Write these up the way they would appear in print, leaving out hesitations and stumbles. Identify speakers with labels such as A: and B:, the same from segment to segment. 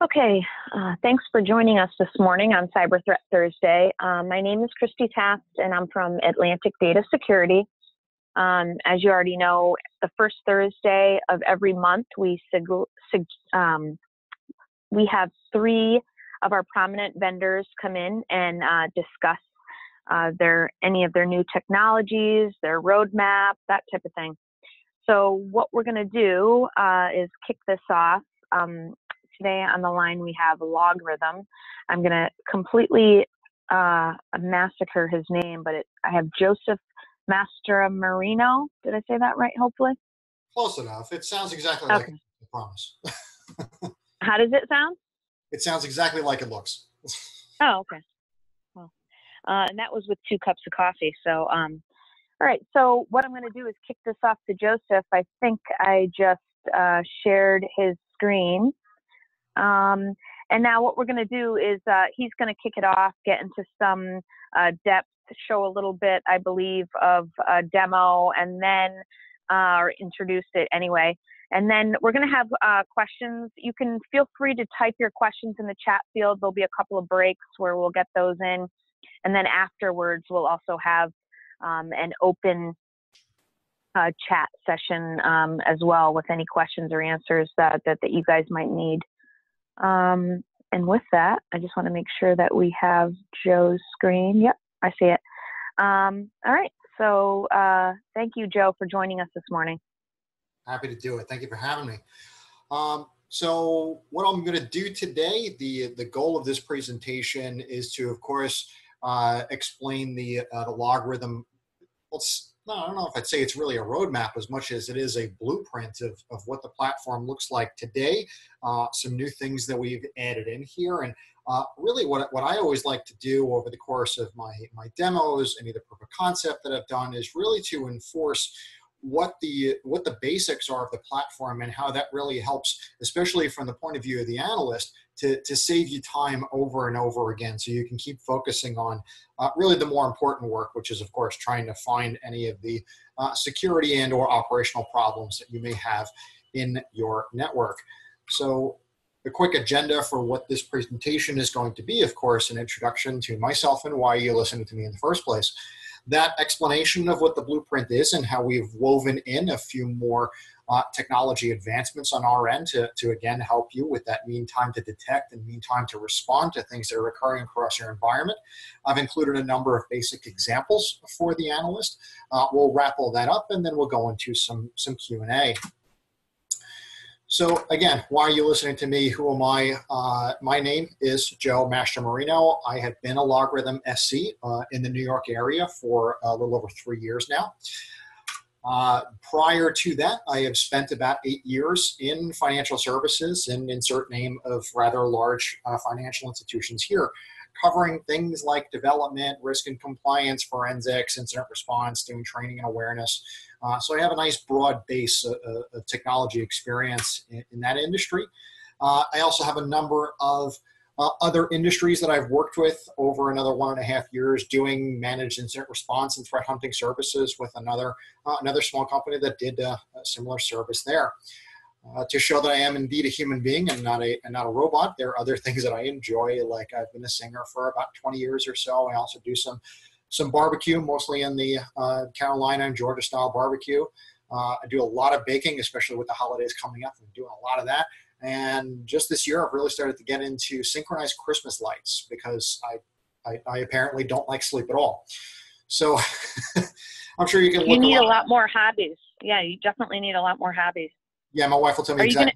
A: Okay, thanks for joining us this morning on Cyber Threat Thursday. My name is Christy Taft, and I'm from Atlantic Data Security. As you already know, the first Thursday of every month, we have 3 of our prominent vendors come in and discuss any of their new technologies, their roadmap, that type of thing. So what we're going to do is kick this off. Today on the line we have Logarithm. I'm going to completely massacre his name, but I have Joseph Mastromarino. Did I say that right, hopefully?
B: Close enough. It sounds exactly like I promise.
A: How does it sound?
B: It sounds exactly like it looks.
A: Oh, okay. Well, and that was with 2 cups of coffee. So, all right. So what I'm going to do is kick this off to Joseph. I think I just shared his screen. And now what we're going to do is he's going to kick it off, get into some depth, show a little bit, I believe, of a demo, and then or introduce it anyway. And then we're going to have questions. You can feel free to type your questions in the chat field. There'll be a couple of breaks where we'll get those in. And then afterwards, we'll also have an open chat session as well with any questions or answers that you guys might need. And with that, I just want to make sure that we have Joe's screen. Yep, I see it. All right. So thank you, Joe, for joining us this morning.
B: Happy to do it. Thank you for having me. So what I'm going to do today, the goal of this presentation is to, of course, explain the Logarithm. I don't know if I'd say it's really a roadmap as much as it is a blueprint of what the platform looks like today, some new things that we've added in here. And really what I always like to do over the course of my demos and either proof of concept that I've done is really to enforce what the basics are of the platform and how that really helps, especially from the point of view of the analyst, to save you time over and over again, so you can keep focusing on really the more important work, which is, of course, trying to find any of the security and or operational problems that you may have in your network. So the quick agenda for what this presentation is going to be, of course, an introduction to myself and why you're listening to me in the first place. That explanation of what the blueprint is and how we've woven in a few more technology advancements on our end to again help you with that mean time to detect and mean time to respond to things that are occurring across your environment. I've included a number of basic examples for the analyst. We'll wrap all that up and then we'll go into some Q&A. So again, why are you listening to me? Who am I? My name is Joe Mastromarino. I have been a Logarithm SC in the New York area for a little over 3 years now. Prior to that, I have spent about 8 years in financial services and insert name of rather large financial institutions here, covering things like development, risk and compliance, forensics, incident response, doing training and awareness. So I have a nice broad base of technology experience in that industry. I also have a number of other industries that I've worked with over another 1.5 years doing managed incident response and threat hunting services with another small company that did a similar service there. To show that I am indeed a human being and not a robot, there are other things that I enjoy, like I've been a singer for about 20 years or so. I also do some barbecue, mostly in the Carolina and Georgia style barbecue. I do a lot of baking, especially with the holidays coming up. I'm doing a lot of that. And just this year, I've really started to get into synchronized Christmas lights because I apparently don't like sleep at all. So I'm sure you can look.
A: You need a lot more hobbies. Yeah, you definitely need a lot more hobbies.
B: Yeah, my wife will tell me exactly.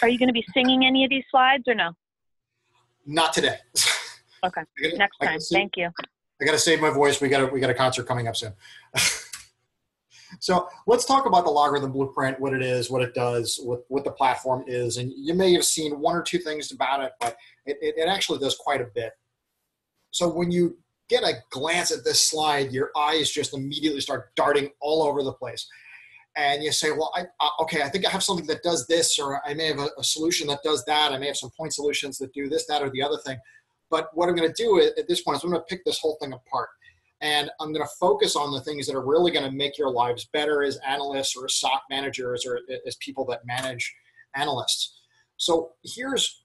A: Are you going to be singing any of these slides or no?
B: Not today.
A: Okay, next time. Thank you.
B: I got to save my voice. We got a concert coming up soon. So let's talk about the Logarithm blueprint, what it is, what it does, what the platform is. And you may have seen 1 or 2 things about it, but it actually does quite a bit. So when you get a glance at this slide, your eyes just immediately start darting all over the place. And you say, well, okay, I think I have something that does this, or I may have a solution that does that. I may have some point solutions that do this, that, or the other thing. But what I'm going to do at this point is I'm going to pick this whole thing apart. And I'm going to focus on the things that are really going to make your lives better as analysts or as SOC managers or as people that manage analysts. So here's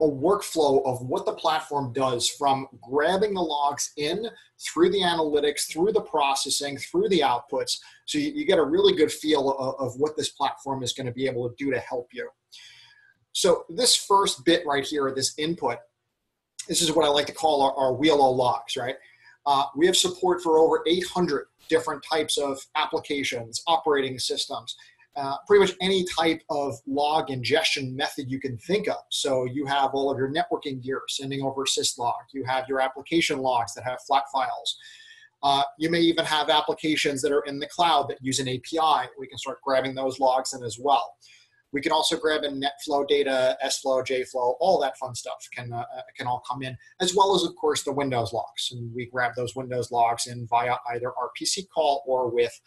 B: a workflow of what the platform does, from grabbing the logs in, through the analytics, through the processing, through the outputs. So you get a really good feel of what this platform is going to be able to do to help you. So this first bit right here, this input, this is what I like to call our wheel of logs, right? We have support for over 800 different types of applications, operating systems, pretty much any type of log ingestion method you can think of. So you have all of your networking gear sending over syslog. You have your application logs that have flat files. You may even have applications that are in the cloud that use an API. We can start grabbing those logs in as well. We can also grab in NetFlow data, SFlow, JFlow, all that fun stuff can all come in, as well as, of course, the Windows logs. And we grab those Windows logs in via either our PC call or with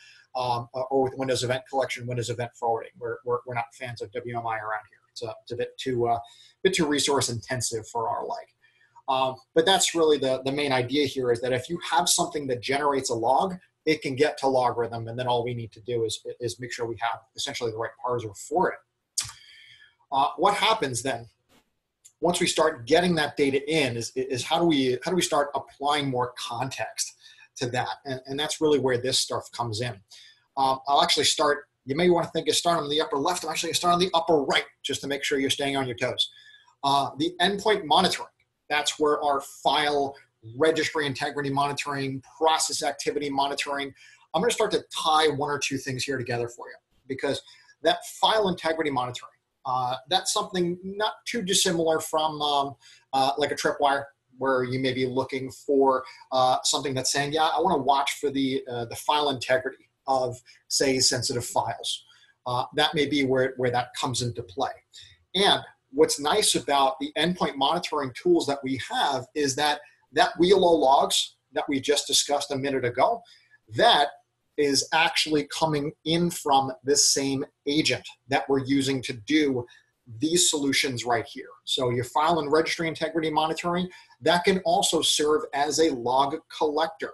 B: Windows Event Collection, Windows Event Forwarding. We're not fans of WMI around here. It's a bit too resource intensive for our like. But that's really the main idea here, is that if you have something that generates a log, it can get to logarithm, and then all we need to do is make sure we have essentially the right parser for it. What happens then once we start getting that data in is how do we start applying more context to that? And that's really where this stuff comes in. I'll actually start, you may want to think of starting on the upper left. I'm actually going to start on the upper right, just to make sure you're staying on your toes. The endpoint monitoring, that's where our file registry integrity monitoring, process activity monitoring. I'm going to start to tie one or two things here together for you, because that file integrity monitoring, that's something not too dissimilar from like a tripwire, where you may be looking for something that's saying, yeah, I want to watch for the file integrity of, say, sensitive files. That may be where that comes into play. And what's nice about the endpoint monitoring tools that we have is that wheel of logs that we just discussed a minute ago, that is actually coming in from this same agent that we're using to do these solutions right here. So your file and registry integrity monitoring, that can also serve as a log collector.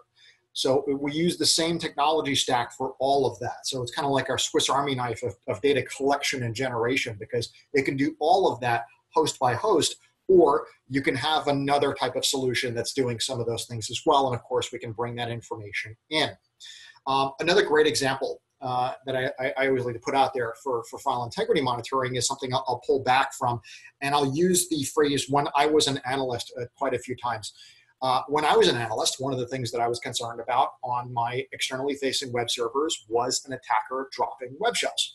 B: So we use the same technology stack for all of that. So it's kind of like our Swiss Army knife of data collection and generation, because it can do all of that host by host, or you can have another type of solution that's doing some of those things as well. And of course, we can bring that information in. Another great example that I always like to put out there for file integrity monitoring is something I'll pull back from, and I'll use the phrase "when I was an analyst" quite a few times. When I was an analyst, one of the things that I was concerned about on my externally facing web servers was an attacker dropping web shells.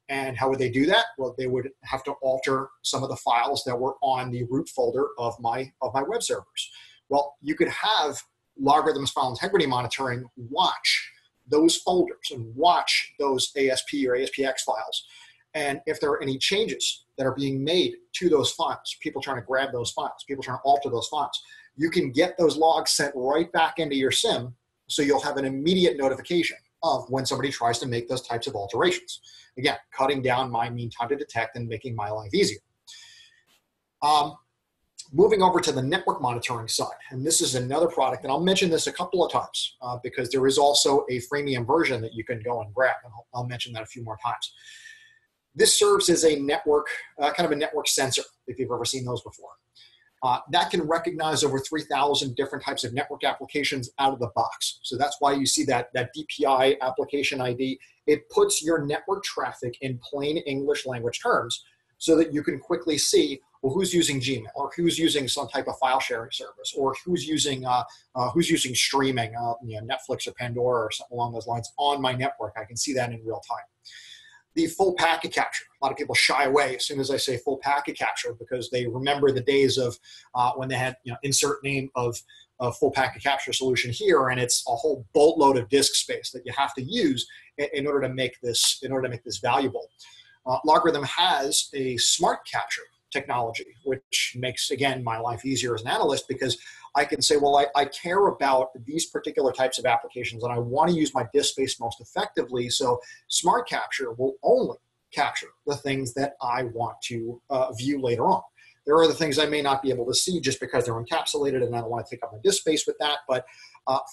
B: And how would they do that? Well, they would have to alter some of the files that were on the root folder of my web servers. Well, you could have Logarithms File Integrity Monitoring watch those folders and watch those ASP or ASPX files. And if there are any changes that are being made to those files, people trying to grab those files, people trying to alter those files, you can get those logs sent right back into your SIM, so you'll have an immediate notification of when somebody tries to make those types of alterations. Again, cutting down my mean time to detect and making my life easier. Moving over to the network monitoring side, and this is another product, and I'll mention this a couple of times because there is also a freemium version that you can go and grab, and I'll mention that a few more times. This serves as a network, kind of a network sensor, if you've ever seen those before. That can recognize over 3,000 different types of network applications out of the box. So that's why you see that DPI application ID. It puts your network traffic in plain English language terms so that you can quickly see, well, who's using Gmail, or who's using some type of file sharing service, or who's using streaming, Netflix or Pandora or something along those lines on my network. I can see that in real time. The full packet capture. A lot of people shy away as soon as I say full packet capture, because they remember the days of when they had insert name of full packet capture solution here, and it's a whole boatload of disk space that you have to use in order to make this valuable. Logarithm has a smart capture technology, which makes, again, my life easier as an analyst, because I can say, well, I care about these particular types of applications and I want to use my disk space most effectively. So smart capture will only capture the things that I want to view later on. There are other things I may not be able to see just because they're encapsulated and I don't want to take up my disk space with that. But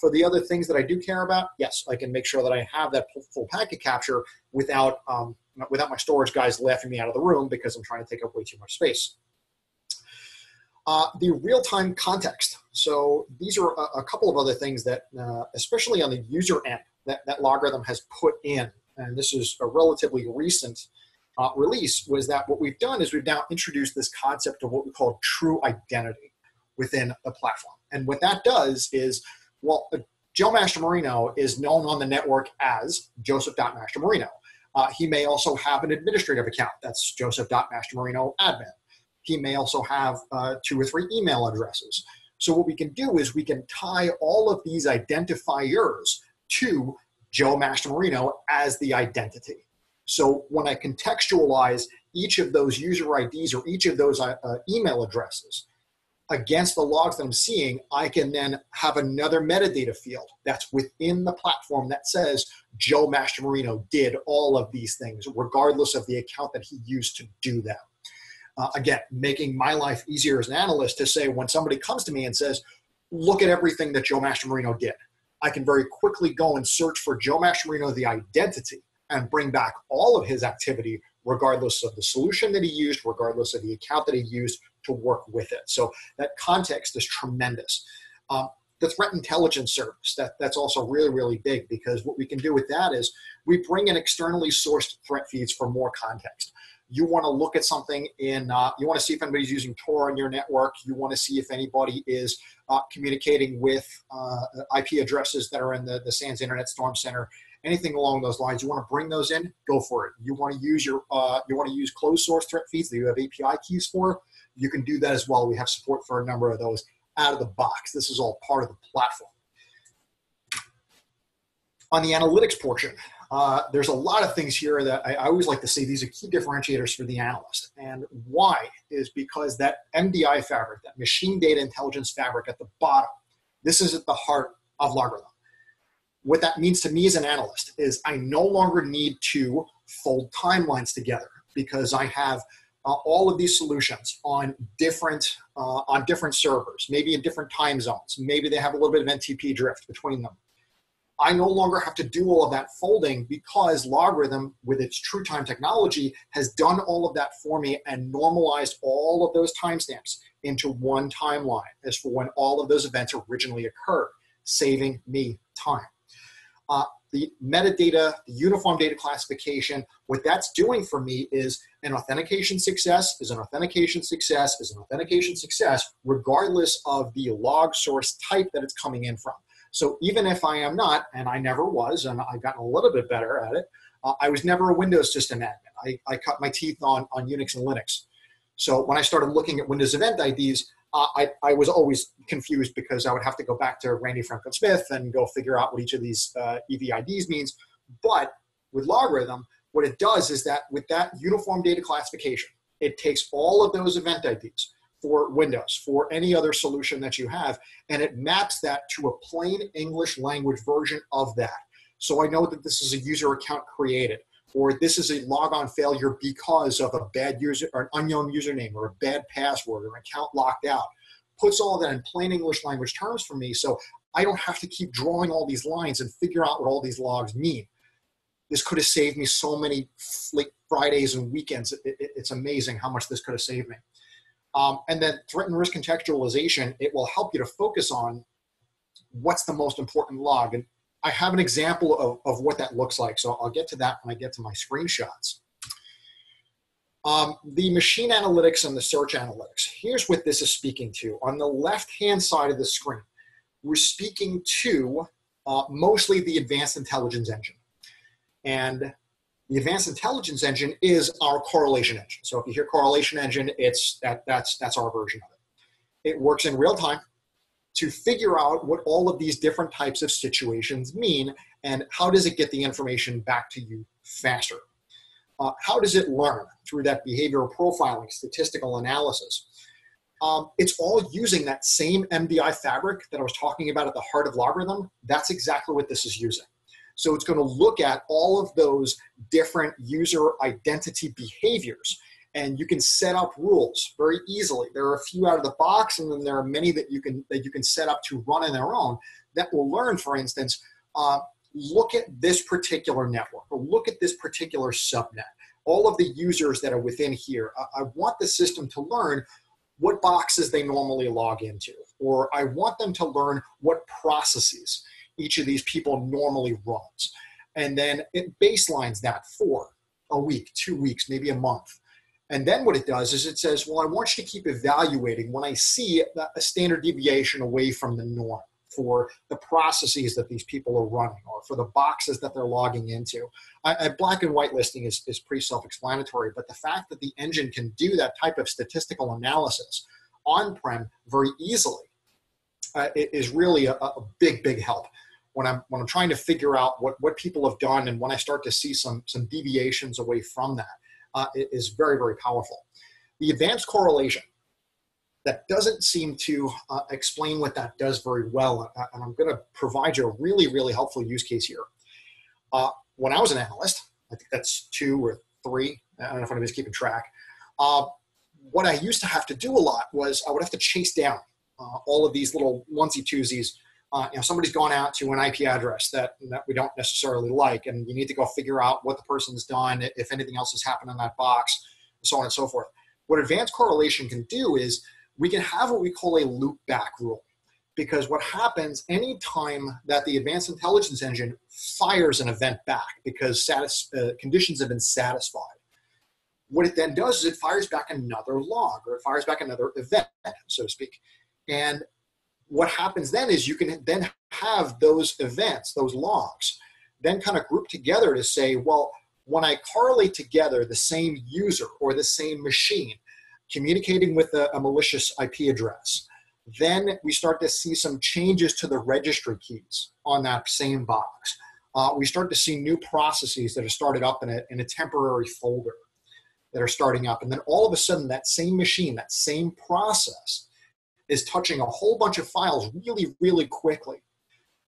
B: for the other things that I do care about, yes, I can make sure that I have that full packet capture without my storage guys laughing me out of the room because I'm trying to take up way too much space. The real-time context. So these are a couple of other things that, especially on the user end, that Logarithm has put in, and this is a relatively recent release, was that what we've done is we've now introduced this concept of what we call true identity within a platform. And what that does is, well, Joe Mastromarino is known on the network as Joseph.Mastromarino. He may also have an administrative account. That's Joseph.Mastromarino admin. He may also have 2 or 3 email addresses. So what we can do is we can tie all of these identifiers to Joe Mastromarino as the identity. So when I contextualize each of those user IDs or each of those email addresses against the logs that I'm seeing, I can then have another metadata field that's within the platform that says Joe Mastromarino did all of these things, regardless of the account that he used to do them. Again, making my life easier as an analyst to say when somebody comes to me and says, look at everything that Joe Mastromarino did, I can very quickly go and search for Joe Mastromarino, the identity, and bring back all of his activity, regardless of the solution that he used, regardless of the account that he used to work with it. So that context is tremendous. The threat intelligence service, that's also really, really big, because what we can do with that is we bring in externally sourced threat feeds for more context. You want to look at something in, you want to see if anybody's using Tor on your network. You want to see if anybody is communicating with IP addresses that are in the SANS Internet Storm Center, anything along those lines. You want to bring those in, go for it. You want to use you want to use closed source threat feeds that you have API keys for. You can do that as well. We have support for a number of those out of the box. This is all part of the platform. On the analytics portion, there's a lot of things here that I always like to say these are key differentiators for the analyst. And why is because that MDI fabric, that machine data intelligence fabric at the bottom, this is at the heart of Logarithm. What that means to me as an analyst is I no longer need to fold timelines together, because I have all of these solutions on different servers, maybe in different time zones. Maybe they have a little bit of NTP drift between them. I no longer have to do all of that folding, because Logarithm, with its true time technology, has done all of that for me and normalized all of those timestamps into one timeline as for when all of those events originally occurred, saving me time. The metadata, the uniform data classification, what that's doing for me is an authentication success is an authentication success is an authentication success, regardless of the log source type that it's coming in from. So even if I am not, and I never was, and I've gotten a little bit better at it, I was never a Windows system admin. I cut my teeth on Unix and Linux. So when I started looking at Windows event IDs, I was always confused, because I would have to go back to Randy Franklin Smith and go figure out what each of these EVIDs means. But with Logarithm, what it does is that with that uniform data classification, it takes all of those event IDs for Windows, for any other solution that you have, and it maps that to a plain English language version of that. So I know that this is a user account created, or this is a logon failure because of a bad user or an unknown username or a bad password or an account locked out. Puts all that in plain English language terms for me, so I don't have to keep drawing all these lines and figure out what all these logs mean. This could have saved me so many Fridays and weekends. It's amazing how much this could have saved me. And then threat and risk contextualization, it will help you to focus on what's the most important log. And I have an example of what that looks like, so I'll get to that when I get to my screenshots. The machine analytics and the search analytics, here's what this is speaking to. On the left-hand side of the screen, we're speaking to mostly the Advanced Intelligence Engine. And the Advanced Intelligence Engine is our correlation engine. So if you hear correlation engine, that's our version of it. It works in real time to figure out what all of these different types of situations mean and how does it get the information back to you faster. How does it learn? Through that behavioral profiling, statistical analysis. It's all using that same MDI fabric that I was talking about at the heart of Logarithm. That's exactly what this is using. So it's going to look at all of those different user identity behaviors, and you can set up rules very easily. There are a few out of the box, and then there are many that you can set up to run on their own that will learn, for instance, look at this particular network, or look at this particular subnet. All of the users that are within here, I want the system to learn what boxes they normally log into, or I want them to learn what processes each of these people normally runs. And then it baselines that for a week, 2 weeks, maybe a month. And then what it does is it says, well, I want you to keep evaluating when I see a standard deviation away from the norm for the processes that these people are running or for the boxes that they're logging into. Black and white listing is pretty self-explanatory, but the fact that the engine can do that type of statistical analysis on-prem very easily is really a big, big help when I'm trying to figure out what people have done, and when I start to see some deviations away from that. It is very, very powerful. The advanced correlation, that doesn't seem to explain what that does very well, and I'm going to provide you a really, really helpful use case here. When I was an analyst, I think that's 2 or 3, I don't know if anybody's keeping track, what I used to have to do a lot was I would have to chase down all of these little onesie-twosies. Somebody's gone out to an IP address that we don't necessarily like, and you need to go figure out what the person's done, if anything else has happened in that box, so on and so forth. What advanced correlation can do is we can have what we call a loop back rule, because what happens anytime that the advanced intelligence engine fires an event back because conditions have been satisfied, what it then does is it fires back another log, or it fires back another event, so to speak. And what happens then is you can then have those events, those logs, then kind of group together to say, well, when I correlate together the same user or the same machine communicating with a malicious IP address, then we start to see some changes to the registry keys on that same box. We start to see new processes that are started up in a temporary folder that are starting up. And then all of a sudden, that same machine, that same process is touching a whole bunch of files really, really quickly.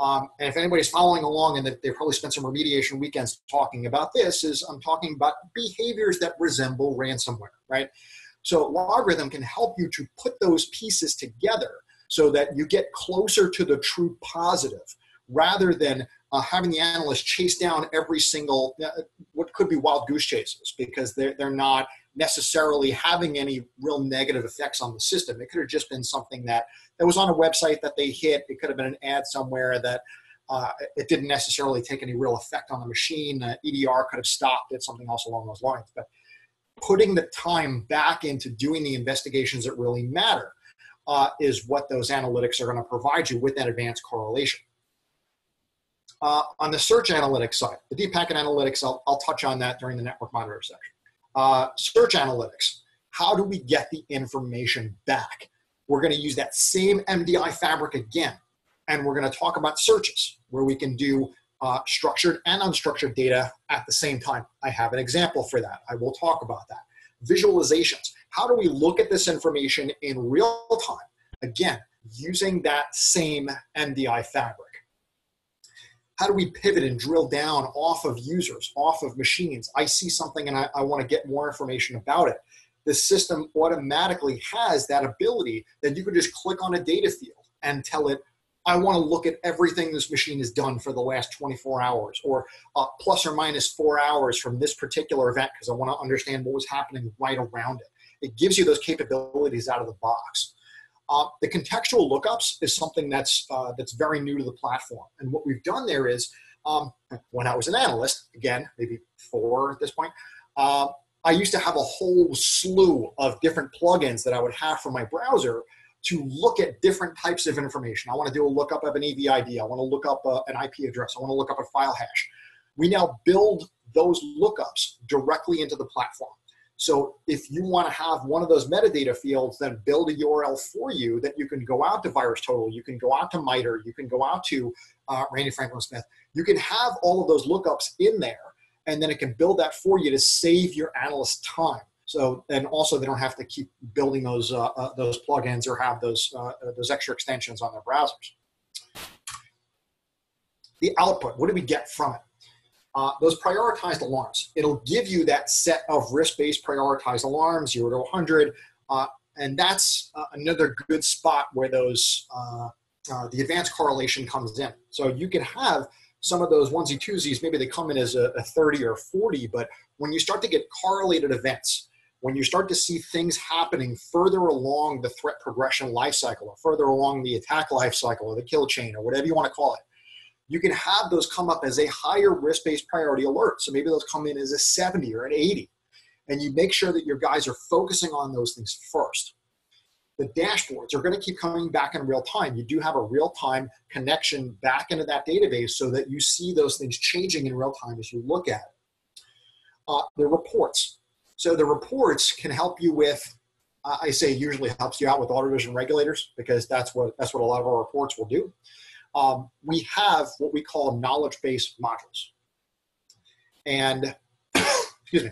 B: And if anybody's following along, and they've probably spent some remediation weekends talking about this, is I'm talking about behaviors that resemble ransomware, right? So logarithm can help you to put those pieces together so that you get closer to the true positive, rather than having the analyst chase down every single, what could be wild goose chases, because they're not necessarily having any real negative effects on the system. It could have just been something that was on a website that they hit. It could have been an ad somewhere that it didn't necessarily take any real effect on the machine. EDR could have stopped it, something else along those lines. But putting the time back into doing the investigations that really matter is what those analytics are going to provide you with that advanced correlation. On the search analytics side, the deep packet analytics, I'll touch on that during the network monitor section. Search analytics, how do we get the information back? We're going to use that same MDI fabric again, and we're going to talk about searches, where we can do structured and unstructured data at the same time. I have an example for that. I will talk about that. Visualizations. How do we look at this information in real time? Again, using that same MDI fabric. How do we pivot and drill down off of users, off of machines? I see something and I want to get more information about it. The system automatically has that ability that you can just click on a data field and tell it, I want to look at everything this machine has done for the last 24 hours, or plus or minus 4 hours from this particular event, because I want to understand what was happening right around it. It gives you those capabilities out of the box. The contextual lookups is something that's very new to the platform. And what we've done there is, when I was an analyst, again, maybe 4 at this point, I used to have a whole slew of different plugins that I would have for my browser to look at different types of information. I want to do a lookup of an EVID. I want to look up an IP address. I want to look up a file hash. We now build those lookups directly into the platform. So if you want to have one of those metadata fields, then build a URL for you that you can go out to VirusTotal, you can go out to MITRE, you can go out to Randy Franklin Smith. You can have all of those lookups in there, and then it can build that for you to save your analyst time. So, and also they don't have to keep building those plugins or have those extra extensions on their browsers. The output, what do we get from it? Those prioritized alarms. It'll give you that set of risk-based prioritized alarms, 0 to 100, and that's another good spot where those the advanced correlation comes in. So you can have some of those onesie-twosies, maybe they come in as a 30 or 40, but when you start to get correlated events, when you start to see things happening further along the threat progression lifecycle, or further along the attack lifecycle, or the kill chain, or whatever you want to call it, you can have those come up as a higher risk-based priority alert. So maybe those come in as a 70 or an 80. And you make sure that your guys are focusing on those things first. The dashboards are going to keep coming back in real time. You do have a real-time connection back into that database so that you see those things changing in real time as you look at it. The reports. So the reports can help you with, I say usually helps you out with auditors and regulators, because that's what a lot of our reports will do. We have what we call knowledge-based modules. And, excuse me,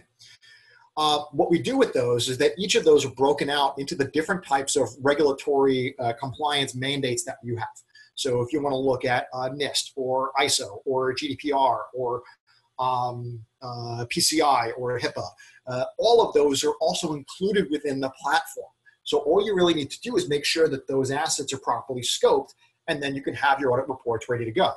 B: what we do with those is that each of those are broken out into the different types of regulatory compliance mandates that you have. So if you want to look at NIST or ISO or GDPR or PCI or HIPAA, all of those are also included within the platform. So all you really need to do is make sure that those assets are properly scoped, and then you can have your audit reports ready to go.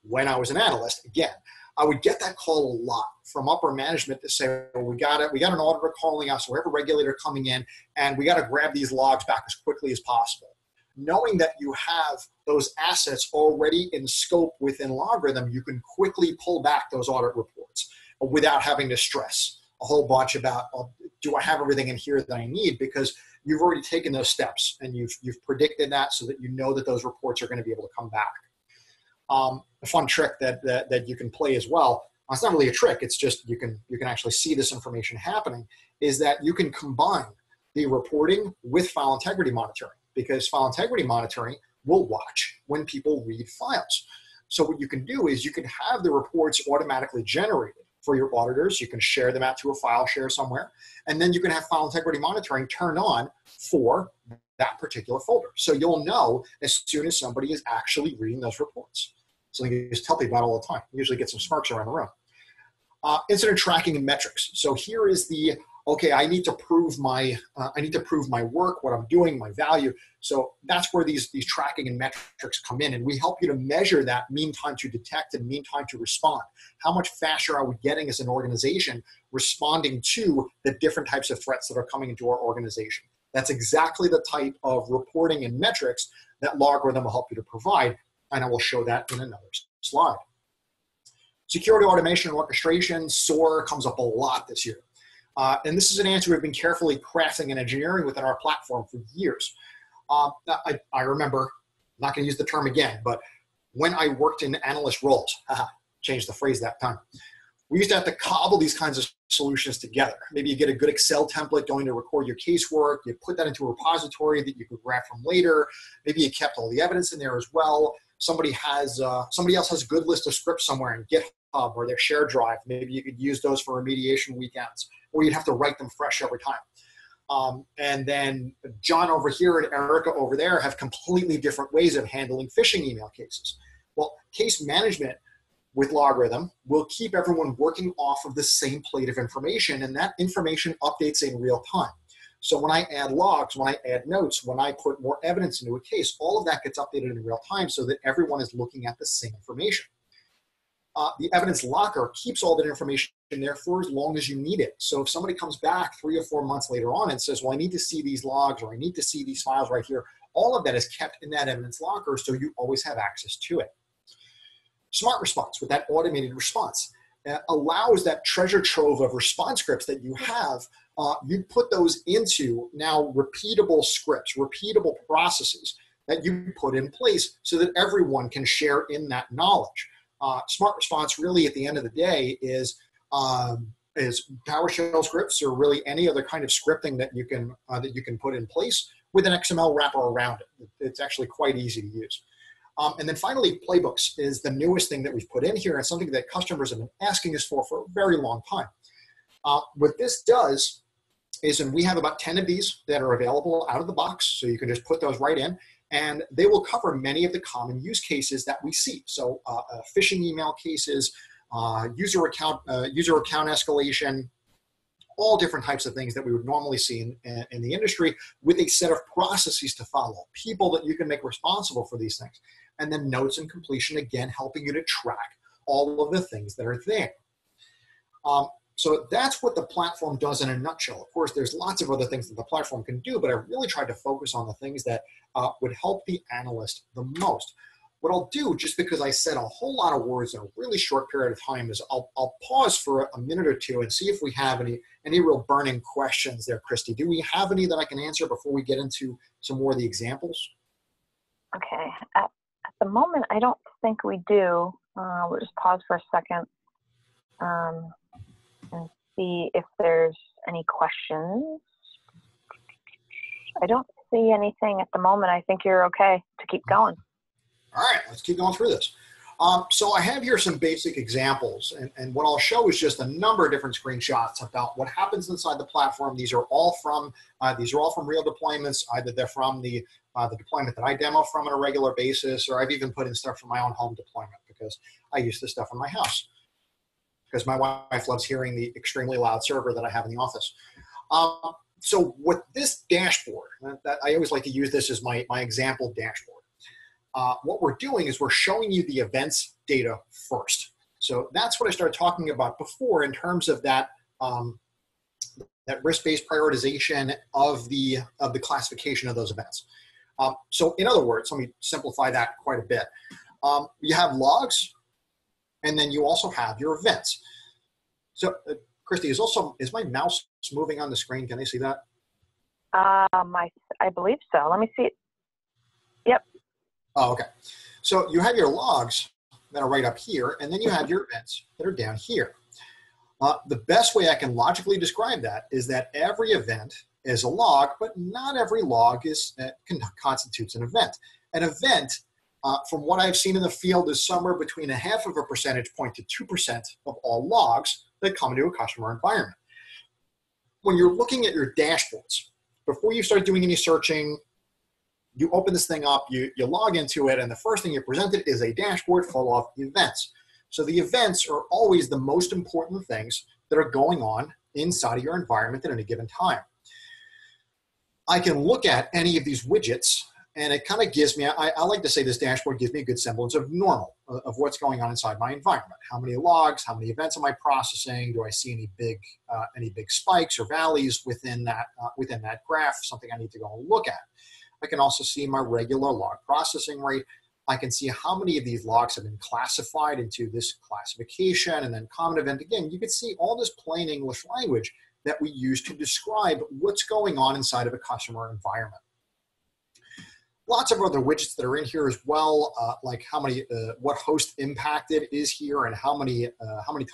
B: When I was an analyst, again, I would get that call a lot from upper management to say, well, we got an auditor calling us, or we have a regulator coming in, and we got to grab these logs back as quickly as possible. Knowing that you have those assets already in scope within Logarithm, you can quickly pull back those audit reports without having to stress a whole bunch about, do I have everything in here that I need? Because you've already taken those steps and you've predicted that, so that you know that those reports are going to be able to come back. A fun trick that you can play as well, it's not really a trick, it's just you can actually see this information happening, is that you can combine the reporting with file integrity monitoring, because file integrity monitoring will watch when people read files. So what you can do is you can have the reports automatically generated for your auditors. You can share them out to a file share somewhere, and then you can have file integrity monitoring turned on for that particular folder. So you'll know as soon as somebody is actually reading those reports. Something you just tell people about all the time. You usually get some smirks around the room. Incident tracking and metrics. So here is the, okay, I need to prove my work, what I'm doing, my value. So that's where these tracking and metrics come in, and we help you to measure that mean time to detect and mean time to respond. How much faster are we getting as an organization responding to the different types of threats that are coming into our organization? That's exactly the type of reporting and metrics that Logarithm will help you to provide, and I will show that in another slide. Security automation and orchestration, SOAR, comes up a lot this year. And this is an answer we've been carefully crafting and engineering within our platform for years. I remember, I'm not going to use the term again, but when I worked in analyst roles, changed the phrase that time, we used to have to cobble these kinds of solutions together. Maybe you get a good Excel template going to record your casework, you put that into a repository that you could grab from later, maybe you kept all the evidence in there as well. Somebody else has a good list of scripts somewhere in GitHub or their shared drive. Maybe you could use those for remediation weekends, or you'd have to write them fresh every time. And then John over here and Erica over there have completely different ways of handling phishing email cases. Well, case management with Logarithm will keep everyone working off of the same plate of information, and that information updates in real time. So when I add logs, when I add notes, when I put more evidence into a case, all of that gets updated in real time so that everyone is looking at the same information. The evidence locker keeps all that information in there for as long as you need it. So if somebody comes back 3 or 4 months later on and says, well, I need to see these logs, or I need to see these files right here, all of that is kept in that evidence locker, so you always have access to it. Smart response, with that automated response, allows that treasure trove of response scripts that you have, you put those into now repeatable scripts, repeatable processes that you put in place so that everyone can share in that knowledge. Smart response really at the end of the day is PowerShell scripts, or really any other kind of scripting that you can put in place with an XML wrapper around it. It's actually quite easy to use. And then finally, playbooks is the newest thing that we've put in here, and something that customers have been asking us for a very long time. What this does is, and we have about 10 of these that are available out of the box, so you can just put those right in, and they will cover many of the common use cases that we see. So phishing email cases, user account escalation, all different types of things that we would normally see in the industry, with a set of processes to follow, people that you can make responsible for these things. And then notes and completion, again, helping you to track all of the things that are there. So that's what the platform does in a nutshell. Of course, there's lots of other things that the platform can do, but I really tried to focus on the things that would help the analyst the most. What I'll do, just because I said a whole lot of words in a really short period of time, is I'll pause for a minute or two and see if we have any real burning questions there, Christy. Do we have any that I can answer before we get into some more of the examples?
A: Okay. At the moment, I don't think we do. We'll just pause for a second and see if there's any questions. I don't see anything at the moment. I think you're okay to keep going.
B: All right, let's keep going through this. So I have here some basic examples, and what I'll show is just a number of different screenshots about what happens inside the platform. These are all from real deployments. Either they're from the deployment that I demo from on a regular basis, or I've even put in stuff from my own home deployment because I use this stuff in my house because my wife loves hearing the extremely loud server that I have in the office. So with this dashboard, I always like to use this as my example dashboard. What we're doing is we're showing you the events data first. So that's what I started talking about before in terms of that, that risk-based prioritization of the classification of those events. So in other words, let me simplify that quite a bit. You have logs, and then you also have your events. So Christy, is my mouse moving on the screen? Can I see that?
A: I believe so. Let me see it. Yep.
B: Oh, okay. So you have your logs that are right up here, and then you have your events that are down here. The best way I can logically describe that is that every event is a log, but not every log constitutes an event. An event, from what I've seen in the field, is somewhere between 0.5 percentage point to 2% of all logs that come into a customer environment. When you're looking at your dashboards, before you start doing any searching, you open this thing up, you log into it, and the first thing you're presented is a dashboard full of events. So the events are always the most important things that are going on inside of your environment at any given time. I can look at any of these widgets, and it kind of gives me, I like to say this dashboard gives me a good semblance of normal, of what's going on inside my environment. How many logs, how many events am I processing? Do I see any big spikes or valleys within that graph, something I need to go and look at? I can also see my regular log processing rate. I can see how many of these logs have been classified into this classification, and then common event. Again, you can see all this plain English language that we use to describe what's going on inside of a customer environment. Lots of other widgets that are in here as well, like how many, what host impacted is here, and how many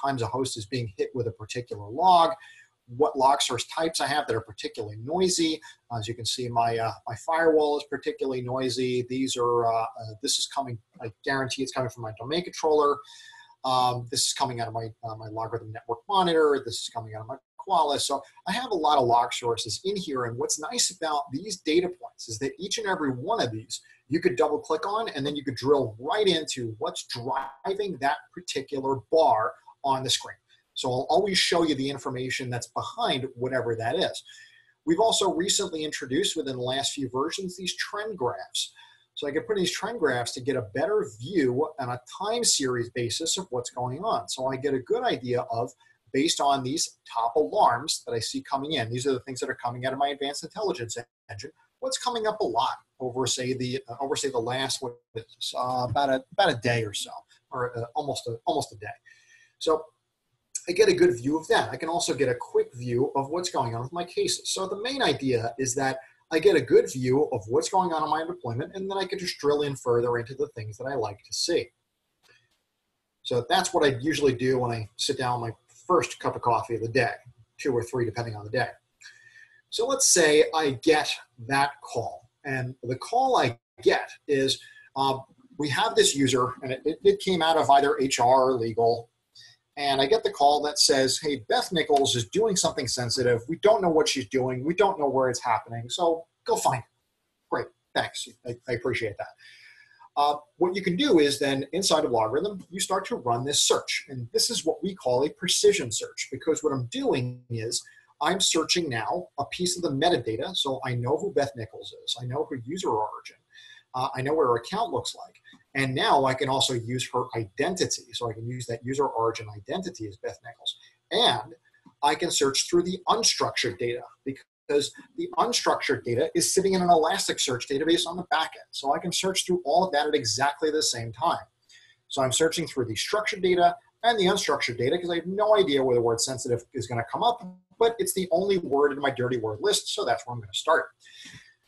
B: times a host is being hit with a particular log. What log source types I have that are particularly noisy. As you can see, my firewall is particularly noisy. These are this is coming. I guarantee it's coming from my domain controller. This is coming out of my logarithm network monitor. This is coming out of my Qualys. So I have a lot of log sources in here. And what's nice about these data points is that each and every one of these you could double click on, and then you could drill right into what's driving that particular bar on the screen. So I'll always show you the information that's behind whatever that is. We've also recently introduced within the last few versions these trend graphs. So I can put in these trend graphs to get a better view on a time series basis of what's going on. So I get a good idea of, based on these top alarms that I see coming in, these are the things that are coming out of my advanced intelligence engine, what's coming up a lot over say the last about a day or so, or almost a day. So I get a good view of that. I can also get a quick view of what's going on with my cases. So the main idea is that I get a good view of what's going on in my deployment, and then I can just drill in further into the things that I like to see. So that's what I usually do when I sit down with my first cup of coffee of the day, 2 or 3 depending on the day. So let's say I get that call, and the call I get is we have this user, and it came out of either HR or legal. And I get the call that says, hey, Beth Nichols is doing something sensitive. We don't know what she's doing. We don't know where it's happening. So go find it. Great. Thanks. I appreciate that. What you can do is then inside of Logarithm, you start to run this search. And this is what we call a precision search, because what I'm doing is I'm searching now a piece of the metadata. So I know who Beth Nichols is. I know her user origin. I know what her account looks like. And now I can also use her identity. So I can use that user origin identity as Beth Nichols. And I can search through the unstructured data because the unstructured data is sitting in an Elasticsearch database on the back end. So I can search through all of that at exactly the same time. So I'm searching through the structured data and the unstructured data because I have no idea where the word sensitive is going to come up, but it's the only word in my dirty word list, so that's where I'm going to start.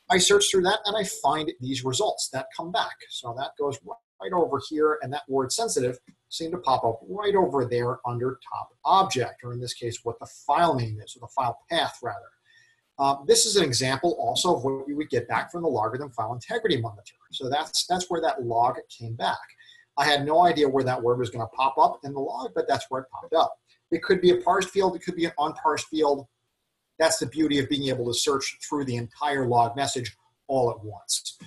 B: I search through that and I find these results that come back. So that goes right over here, and that word sensitive seemed to pop up right over there under top object, or in this case, what the file name is, or the file path rather. This is an example also of what we would get back from the logarithm file integrity monitor. So that's where that log came back. I had no idea where that word was going to pop up in the log, but that's where it popped up. It could be a parsed field, it could be an unparsed field. That's the beauty of being able to search through the entire log message all at once.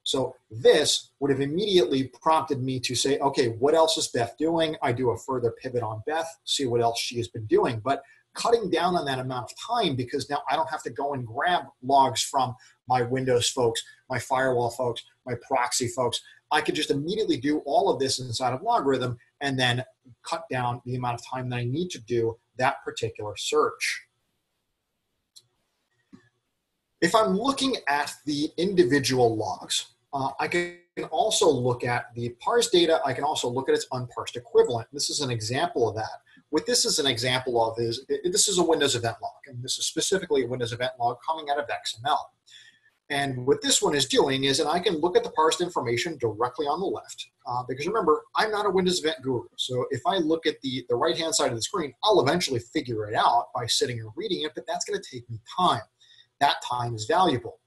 B: So this would have immediately prompted me to say, okay, what else is Beth doing? I do a further pivot on Beth, see what else she has been doing. But cutting down on that amount of time, because now I don't have to go and grab logs from my Windows folks, my firewall folks, my proxy folks. I could just immediately do all of this inside of Logarithm and then cut down the amount of time that I need to do that particular search. If I'm looking at the individual logs, I can also look at the parsed data. I can also look at its unparsed equivalent. This is an example of that. What this is an example of is, this is a Windows event log, and this is specifically a Windows event log coming out of XML. And what this one is doing is, and I can look at the parsed information directly on the left, because remember, I'm not a Windows event guru. So if I look at the right-hand side of the screen, I'll eventually figure it out by sitting and reading it, but that's going to take me time. That time is valuable.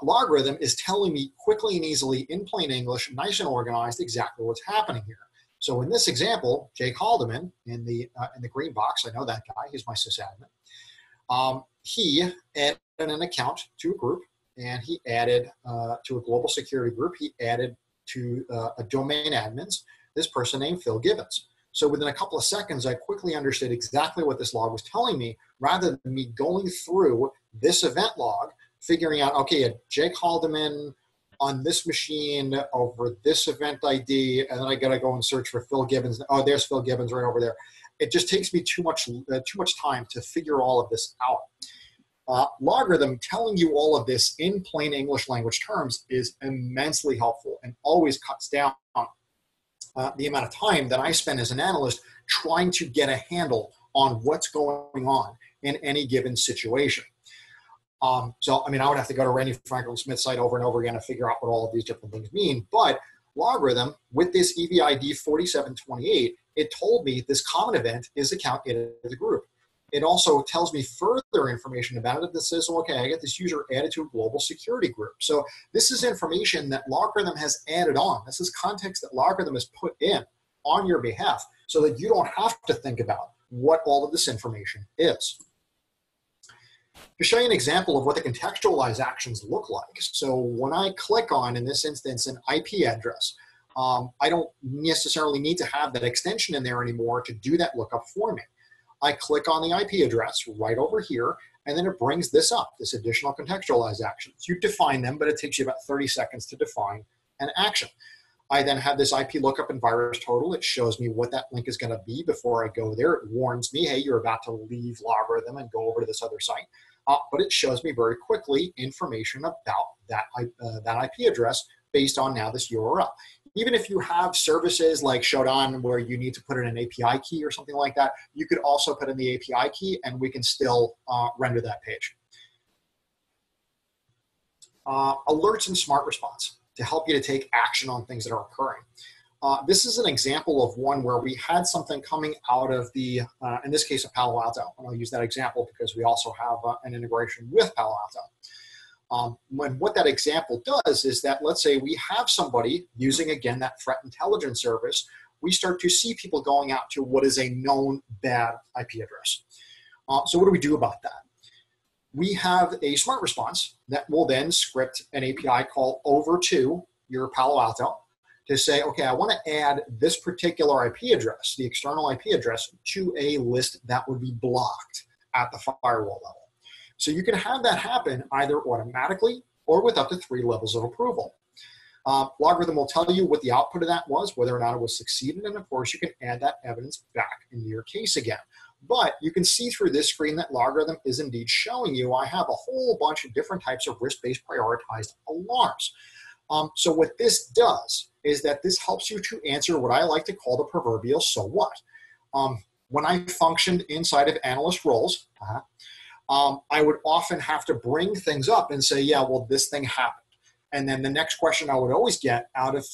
B: Logarithm is telling me quickly and easily in plain English, nice and organized, exactly what's happening here. So in this example, Jake Haldeman in the green box, I know that guy, he's my sysadmin. He added an account to a group, and he added to a global security group, he added to a domain admins, this person named Phil Gibbons. So within a couple of seconds, I quickly understood exactly what this log was telling me, rather than me going through this event log, figuring out, okay, Jake Haldeman on this machine over this event ID, and then I gotta go and search for Phil Gibbons. Oh, there's Phil Gibbons right over there. It just takes me too much time to figure all of this out. Logarithm telling you all of this in plain English language terms is immensely helpful and always cuts down the amount of time that I spend as an analyst trying to get a handle on what's going on in any given situation. So, I mean, I would have to go to Randy Franklin Smith's site over and over again to figure out what all of these different things mean. But Logarithm, with this EVID 4728, it told me this common event is account added to the group. It also tells me further information about it that says, okay, I get this user added to a global security group. So this is information that Logarithm has added on. This is context that Logarithm has put in on your behalf so that you don't have to think about what all of this information is. To show you an example of what the contextualized actions look like. So when I click on, in this instance, an IP address, I don't necessarily need to have that extension in there anymore to do that lookup for me. I click on the IP address right over here, and then it brings this up, this additional contextualized actions. You define them, but it takes you about 30 seconds to define an action. I then have this IP lookup and virus total. It shows me what that link is going to be before I go there. It warns me, hey, you're about to leave Logarithm and go over to this other site. But it shows me very quickly information about that IP address based on now this URL. Even if you have services like Shodan where you need to put in an API key or something like that, you could also put in the API key and we can still render that page. Alerts and smart response to help you to take action on things that are occurring. This is an example of one where we had something coming out of the, in this case, a Palo Alto. And I'll use that example because we also have an integration with Palo Alto. What that example does is that, let's say we have somebody using, again, that threat intelligence service, we start to see people going out to what is a known bad IP address. So what do we do about that? We have a smart response that will then script an API call over to your Palo Alto to say, okay, I want to add this particular IP address, the external IP address, to a list that would be blocked at the firewall level. So you can have that happen either automatically or with up to 3 levels of approval. Logarithm will tell you what the output of that was, whether or not it was succeeded, and of course you can add that evidence back into your case again. But you can see through this screen that logarithm is indeed showing you I have a whole bunch of different types of risk-based prioritized alarms. So what this does is that this helps you to answer what I like to call the proverbial so what. When I functioned inside of analyst roles, I would often have to bring things up and say, yeah, well, this thing happened. And then the next question I would always get out of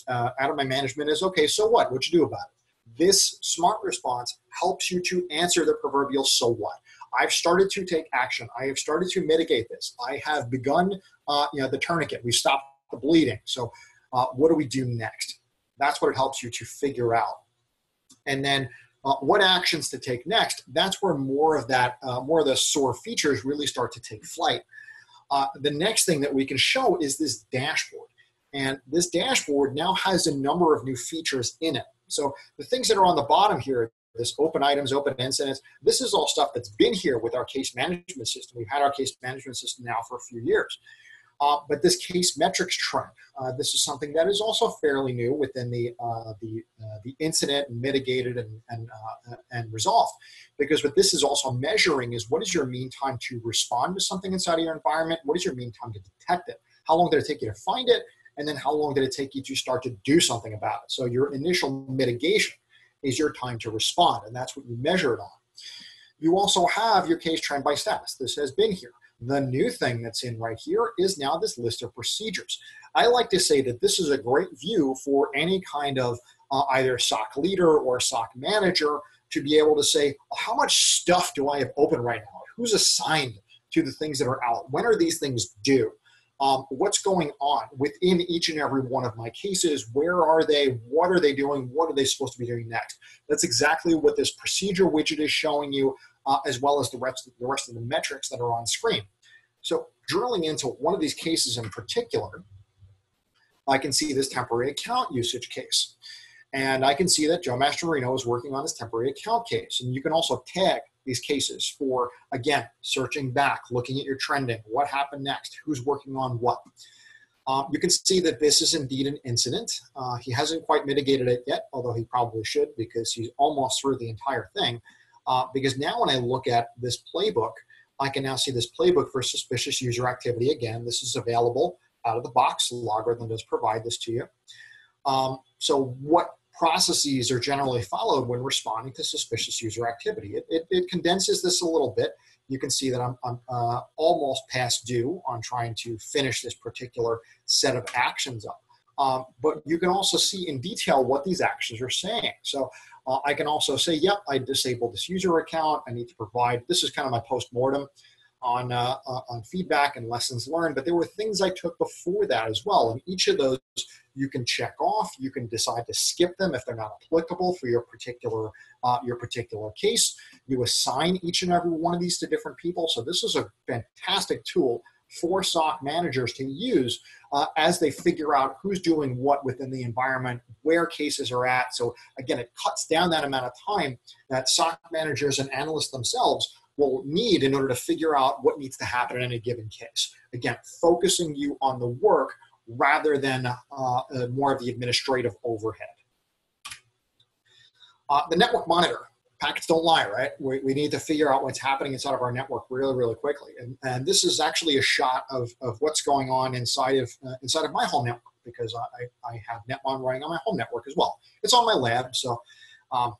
B: my management is, okay, so what? What'd you do about it? This smart response helps you to answer the proverbial so what. I've started to take action. I have started to mitigate this. I have begun the tourniquet. We've stopped the bleeding. So what do we do next? That's what it helps you to figure out. And then what actions to take next, that's where more of the SOAR features really start to take flight. The next thing that we can show is this dashboard. And this dashboard now has a number of new features in it. So the things that are on the bottom here, this open items, open incidents, this is all stuff that's been here with our case management system. We've had our case management system now for a few years. But this case metrics trend, this is something that is also fairly new within the incident and mitigated and resolved. Because what this is also measuring is what is your mean time to respond to something inside of your environment? What is your mean time to detect it? How long did it take you to find it? And then how long did it take you to start to do something about it? So your initial mitigation is your time to respond, and that's what you measure it on. You also have your case trend by status. This has been here. The new thing that's in right here is now this list of procedures. I like to say that this is a great view for any kind of either SOC leader or SOC manager to be able to say, how much stuff do I have open right now? Who's assigned to the things that are out? When are these things due? What's going on within each and every one of my cases? Where are they? What are they doing? What are they supposed to be doing next? That's exactly what this procedure widget is showing you, as well as the rest of the metrics that are on screen. So drilling into one of these cases in particular, I can see this temporary account usage case. And I can see that Joe Mastromarino is working on this temporary account case. And you can also tag these cases for, again, searching back, looking at your trending, what happened next, who's working on what. You can see that this is indeed an incident. He hasn't quite mitigated it yet, although he probably should because he's almost through the entire thing. Because now when I look at this playbook, I can now see this playbook for suspicious user activity. Again, this is available out of the box. The logarithm does provide this to you. So what processes are generally followed when responding to suspicious user activity? It condenses this a little bit. You can see that I'm almost past due on trying to finish this particular set of actions up. But you can also see in detail what these actions are saying. So I can also say, yep, I disabled this user account. I need to provide, this is kind of my post-mortem on feedback and lessons learned, but there were things I took before that as well. And each of those you can check off. You can decide to skip them if they're not applicable for your particular case. You assign each and every one of these to different people. So this is a fantastic tool for SOC managers to use as they figure out who's doing what within the environment, where cases are at. So again, it cuts down that amount of time that SOC managers and analysts themselves will need in order to figure out what needs to happen in a given case. Again, focusing you on the work rather than more of the administrative overhead. The network monitor. Packets don't lie, right? We need to figure out what's happening inside of our network really, really quickly. And this is actually a shot of what's going on inside of my home network, because I have NetMon running on my home network as well. It's on my lab, so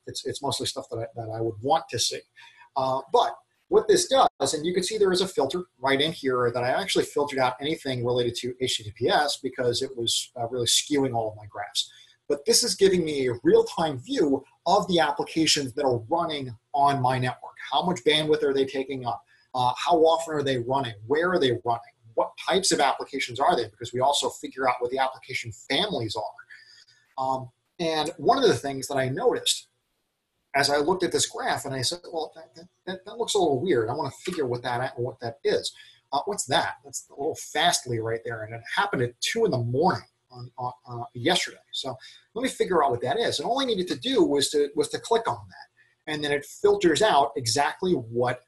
B: it's mostly stuff that I would want to see. But what this does, and you can see there is a filter right in here that I actually filtered out anything related to HTTPS because it was really skewing all of my graphs. But this is giving me a real-time view of the applications that are running on my network. How much bandwidth are they taking up? How often are they running? Where are they running? What types of applications are they? Because we also figure out what the application families are. And one of the things that I noticed as I looked at this graph, and I said, well, that looks a little weird. I want to figure what that is. What's that? That's a little Fastly right there, and it happened at 2 in the morning on yesterday. So let me figure out what that is. And all I needed to do was to click on that, and then it filters out exactly what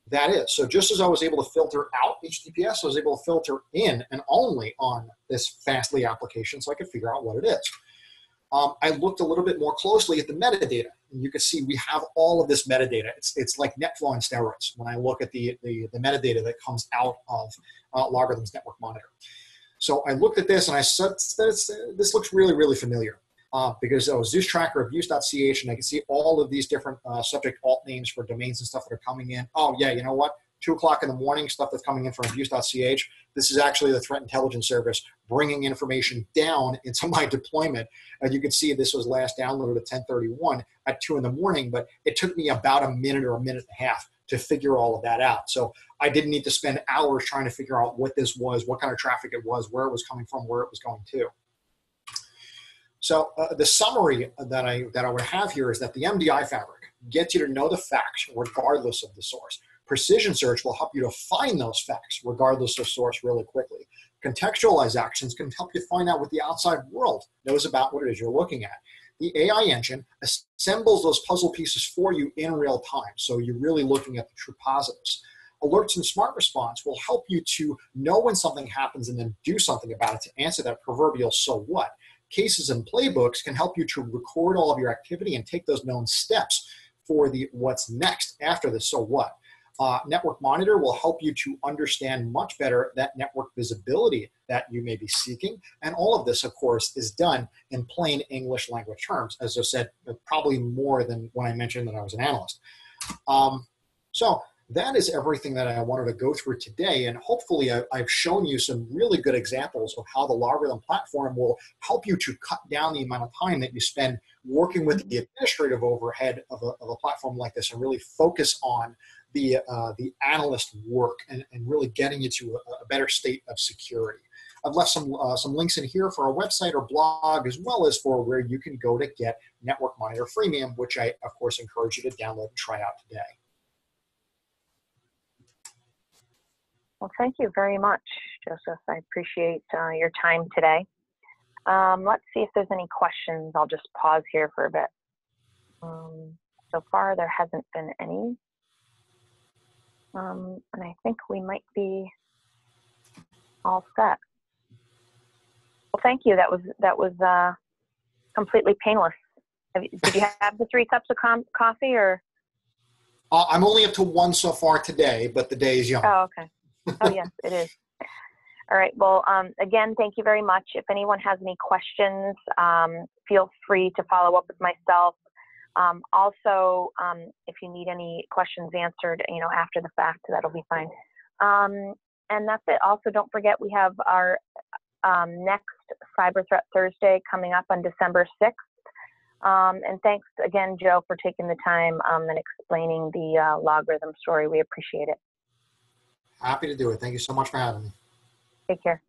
B: that is. So just as I was able to filter out HTTPS, I was able to filter in and only on this Fastly application, so I could figure out what it is. I looked a little bit more closely at the metadata. And you can see we have all of this metadata. It's like NetFlow on steroids when I look at the metadata that comes out of Logarithms Network Monitor. So I looked at this and I said, this looks really, really familiar. Because Zeus Tracker, abuse.ch, and I can see all of these different subject alt names for domains and stuff that are coming in. Oh yeah, you know what? 2 o'clock in the morning, stuff that's coming in from abuse.ch. This is actually the threat intelligence service bringing information down into my deployment. And you can see this was last downloaded at 10:31 at 2 in the morning, but it took me about a minute or a minute and a half to figure all of that out. So I didn't need to spend hours trying to figure out what this was, what kind of traffic it was, where it was coming from, where it was going to. So the summary that I would have here is that the MDI fabric gets you to know the facts regardless of the source. Precision search will help you to find those facts regardless of source really quickly. Contextualized actions can help you find out what the outside world knows about what it is you're looking at. The AI engine assembles those puzzle pieces for you in real time, so you're really looking at the true positives. Alerts and smart response will help you to know when something happens and then do something about it to answer that proverbial so what. Cases and playbooks can help you to record all of your activity and take those known steps for the what's next after the so what. Network Monitor will help you to understand much better that network visibility that you may be seeking. And all of this, of course, is done in plain English language terms. As I said, probably more than when I mentioned that I was an analyst. So that is everything that I wanted to go through today. And hopefully I've shown you some really good examples of how the Logarithm platform will help you to cut down the amount of time that you spend working with the administrative overhead of a platform like this and really focus on the analyst work and really getting you to a better state of security. I've left some links in here for our website or blog, as well as for where you can go to get Network Monitor Freemium, which I, of course, encourage you to download and try out today.
A: Well, thank you very much, Joseph. I appreciate your time today. Let's see if there's any questions. I'll just pause here for a bit. So far, there hasn't been any. And I think we might be all set. Well, thank you. That was completely painless. Did you have the 3 cups of coffee, or?
B: I'm only up to 1 so far today, but the day is young.
A: Oh, okay. Oh, yes, it is. All right. Well, again, thank you very much. If anyone has any questions, feel free to follow up with myself. Also, if you need any questions answered, after the fact, that'll be fine. And that's it. Also, don't forget we have our next Cyber Threat Thursday coming up on December 6th. And thanks again, Joe, for taking the time and explaining the logarithm story. We appreciate it.
B: Happy to do it. Thank you so much for having me.
A: Take care.